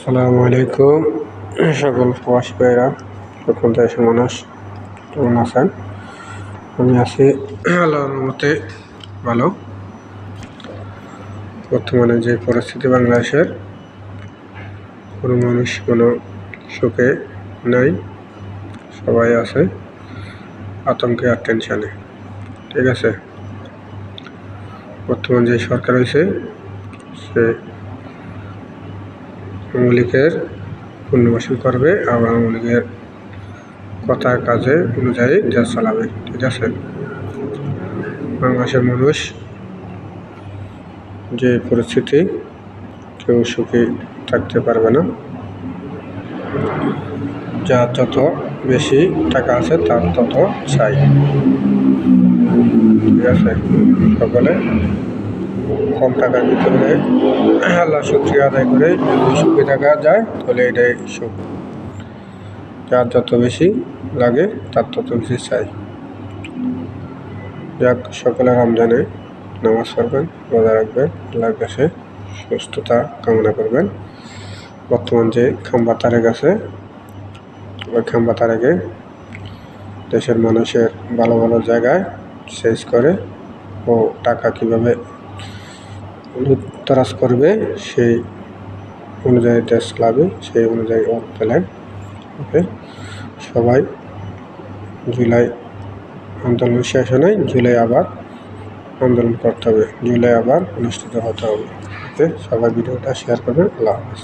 আসসালামু আলাইকুম সকল প্রবাসী ভাইরা, সকল দেশের মানুষ কেমন আছেন? আমি আছি আল্লাহর রহমতে ভালো। বর্তমানে যে পরিস্থিতি বাংলাদেশের, কোনো মানুষ কোনো সুখে নাই, সবাই আছে আতঙ্কে আর টেনশানে। ঠিক আছে, বর্তমান যে সরকার হয়েছে সে আওয়ামী লীগের পুনর্বাসন করবে, আবার আওয়ামী লীগের কথা কাজে অনুযায়ী দেশ চালাবে। ঠিক আছে, বাংলাদেশের মানুষ যে পরিস্থিতি, কেউ সুখী থাকতে পারবে না। যার যত বেশি টাকা আছে তার তত চাই। ঠিক আছে, সকলে কম টাকার ভিতরে আল্লাহ শুকরিয়া আদায় করে যদি সুখে থাকা যায় তাহলে এটাই সুখ। যার যত বেশি লাগে তার তত বেশি চাই। যাক, সকলে রমজানে নামাজ পড়বেন, রোজা রাখবেন, আল্লাহর কাছে সুস্থতা কামনা করবেন। বর্তমান যে খাম্বা তারেক আছে, ওই খাম্বা তারেকে দেশের মানুষের ভালো ভালো জায়গায় সেচ করে ও টাকা কীভাবে লুটতরাজ করবে সেই অনুযায়ী দেশ চালাবে, সেই অনুযায়ী ওর প্ল্যান। ওকে, সবাই জুলাই আন্দোলন শেষ হয় নাই, জুলাই আবার আন্দোলন করতে হবে, জুলাই আবার অনুষ্ঠিত হতে হবে। ওকে, সবাই ভিডিওটা শেয়ার করবেন। আল্লাহ হাফেজ।